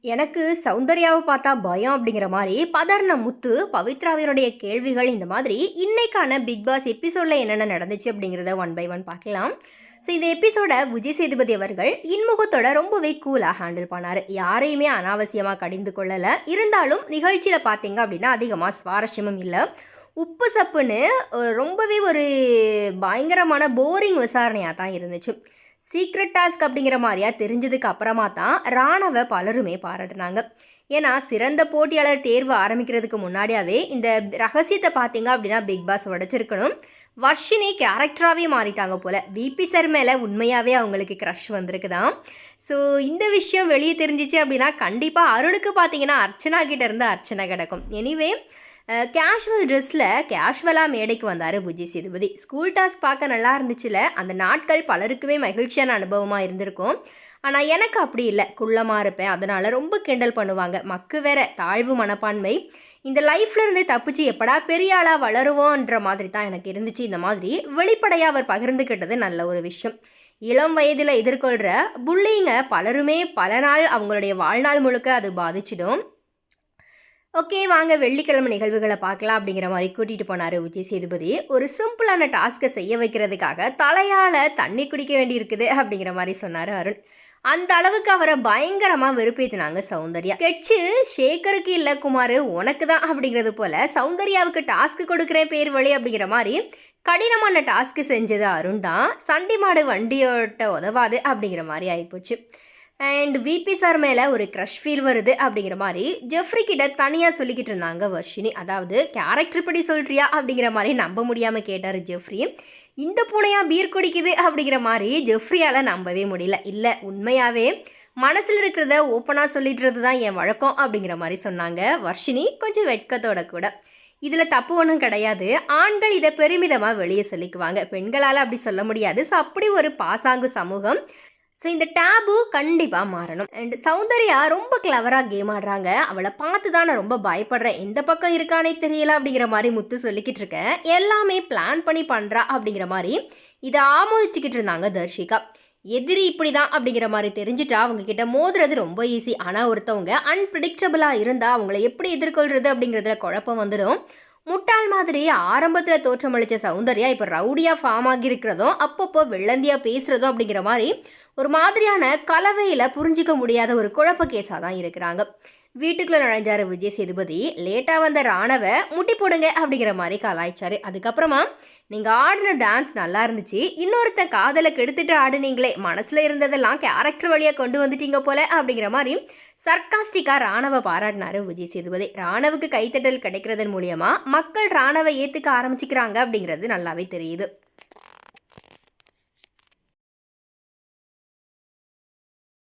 எனக்கு சௌந்தர்யாவை பார்த்தா பயம் அப்படிங்கிற மாதிரி பதர்ன முத்து, பவித்ராவினுடைய கேள்விகள் இந்த மாதிரி இன்னைக்கான பிக் பாஸ் எபிசோடில் என்னென்ன நடந்துச்சு அப்படிங்கிறத ஒன் பை ஒன் பார்க்கலாம். ஸோ இந்த எபிசோட விஜய் சேதுபதி அவர்கள் இன்முகத்தோட ரொம்பவே கூலாக ஹேண்டில் பண்ணார். யாரையுமே அனாவசியமாக கடிந்து கொள்ளலை. இருந்தாலும் நிகழ்ச்சியில் பார்த்தீங்க அப்படின்னா அதிகமாக சுவாரஸ்யமும் இல்லை. உப்பு சப்புன்னு ரொம்பவே ஒரு பயங்கரமான போரிங் விசாரணையாக தான் இருந்துச்சு. சீக்ரெட் டாஸ்க் அப்படிங்கிற மாதிரியா தெரிஞ்சதுக்கு அப்புறமா தான் ராணவை பலருமே பாராட்டினாங்க. ஏன்னா சிறந்த போட்டியாளர் தேர்வு ஆரம்பிக்கிறதுக்கு முன்னாடியாவே இந்த ரகசியத்தை பார்த்தீங்க அப்படின்னா பிக் பாஸ் உடைச்சிருக்கணும். வர்ஷினி கேரக்டராகவே மாறிட்டாங்க போல். விபி சார் மேலே உண்மையாகவே அவங்களுக்கு க்ரஷ் வந்திருக்குதான். ஸோ இந்த விஷயம் வெளியே தெரிஞ்சிச்சு அப்படின்னா கண்டிப்பாக அருணுக்கு பார்த்தீங்கன்னா அர்ச்சனா கிட்ட இருந்து அர்ச்சனை கிடக்கும். எனிவே கேஷுவல் ட்ரெஸ்ஸில் கேஷுவலாக மேடைக்கு வந்தார் விஜய் சேதுபதி. ஸ்கூல் டாஸ்க் பார்க்க நல்லா இருந்துச்சுல. அந்த நாட்கள் பலருக்குமே மகிழ்ச்சியான அனுபவமாக இருந்திருக்கும். ஆனால் எனக்கு அப்படி இல்லை. குள்ளமாக இருப்பேன், அதனால் ரொம்ப கிண்டல் பண்ணுவாங்க. மக்கு வேற தாழ்வு மனப்பான்மை. இந்த லைஃப்ல இருந்து தப்பிச்சு எப்படா பெரிய ஆளாக வளருவோன்ற மாதிரி தான் எனக்கு இருந்துச்சு. இந்த மாதிரி வெளிப்படையாக அவர் பகிர்ந்துக்கிட்டது நல்ல ஒரு விஷயம். இளம் வயதில் எதிர்கொள்கிற புல்லிங்க பலருமே பல நாள் அவங்களுடைய வாழ்நாள் முழுக்க அது பாதிச்சிடும். ஓகே, வாங்க வெள்ளிக்கிழமை நிகழ்வுகளை பார்க்கலாம் அப்படிங்கிற மாதிரி கூட்டிகிட்டு போனார் விஜய் சேதுபதி. ஒரு சிம்பிளான டாஸ்க்கை செய்ய வைக்கிறதுக்காக தலையால் தண்ணி குடிக்க வேண்டி இருக்குது அப்படிங்கிற மாதிரி சொன்னார் அருண். அந்த அளவுக்கு அவரை பயங்கரமாக வெறுப்பேற்றினாங்க சௌந்தர்யா. கெச்சு ஷேகருக்கு இல்லை குமார் உனக்கு தான் அப்படிங்கிறது போல் சௌந்தர்யாவுக்கு டாஸ்க்கு கொடுக்குறேன் பேர் வழி அப்படிங்கிற மாதிரி கடினமான டாஸ்க்கு செஞ்சது அருண் தான். சண்டி மாடு வண்டியோட்ட உதவாது அப்படிங்கிற மாதிரி ஆகிப்போச்சு. அண்ட் விபி சார் மேலே ஒரு க்ரஷ் ஃபீல் வருது அப்படிங்கிற மாதிரி ஜெஃப்ரி கிட்ட தனியாக சொல்லிக்கிட்டு இருந்தாங்க வர்ஷினி. அதாவது கேரக்டர் படி சொல்கிறியா அப்படிங்கிற மாதிரி நம்ப முடியாமல் கேட்டார் ஜெஃப்ரி. இந்த பூனையாக பீர் குடிக்குது அப்படிங்கிற மாதிரி ஜெஃப்ரியால் நம்பவே முடியல. இல்லை, உண்மையாகவே மனசில் இருக்கிறத ஓப்பனாக சொல்லிடுறது தான் என் வழக்கம் அப்படிங்கிற மாதிரி சொன்னாங்க வர்ஷினி, கொஞ்சம் வெட்கத்தோட கூட. இதில் தப்பு ஒன்றும் கிடையாது. ஆண்கள் இதை பெருமிதமாக வெளியே சொல்லிக்குவாங்க, பெண்களால் அப்படி சொல்ல முடியாது. ஸோ அப்படி ஒரு பாசாங்கு சமூகம். ஸோ இந்த டேபு கண்டிப்பாக மாறணும். அண்ட் சௌந்தர்யா ரொம்ப கிளவராக கேம் ஆடுறாங்க. அவளை பார்த்து தான் நான் ரொம்ப பயப்படுறேன். எந்த பக்கம் இருக்கானே தெரியல அப்படிங்கிற மாதிரி முத்து சொல்லிக்கிட்டு இருக்கேன். எல்லாமே பிளான் பண்ணி பண்ணுறா அப்படிங்கிற மாதிரி இதை ஆமோதிச்சுக்கிட்டு இருந்தாங்க தர்ஷிகா. எதிரி இப்படி தான் அப்படிங்கிற மாதிரி தெரிஞ்சுட்டா அவங்க கிட்ட மோதுறது ரொம்ப ஈஸி. ஆனால் ஒருத்தவங்க அன்பிரிடிக்டபிளாக இருந்தால் அவங்கள எப்படி எதிர்கொள்கிறது அப்படிங்கிறதுல குழப்பம் வந்துடும். முட்டாள் மாதிரி ஆரம்பத்தில் தோற்றமளித்த சௌந்தர்யா இப்போ ரவுடியாக ஃபார்ம் ஆகியிருக்கிறதும் அப்பப்போ வெள்ளந்தியாக பேசுகிறதும் அப்படிங்கிற மாதிரி ஒரு மாதிரியான கலவையில் புரிஞ்சிக்க முடியாத ஒரு குழப்ப கேஸாக தான் இருக்கிறாங்க. வீட்டுக்குள்ளே நுழைஞ்சார் விஜய் சேதுபதி. லேட்டாக வந்த ராணவை முட்டி போடுங்க அப்படிங்கிற மாதிரி கலாய்ச்சாரு. அதுக்கப்புறமா நீங்கள் ஆடின டான்ஸ் நல்லா இருந்துச்சு, இன்னொருத்த காதலை கெடுத்துட்டு ஆடுனீங்களே, மனசில் இருந்ததெல்லாம் கேரக்டர் வழியாக கொண்டு வந்துட்டீங்க போல அப்படிங்கிற மாதிரி சர்க்காஸ்டிக்காக ராணவை பாராட்டினார் விஜய் சேதுபதி. ராணவுக்கு கைத்தட்டல் கிடைக்கிறதன் மூலியமாக மக்கள் ராணவை ஏற்றுக்க ஆரம்பிச்சுக்கிறாங்க அப்படிங்கிறது நல்லாவே தெரியுது.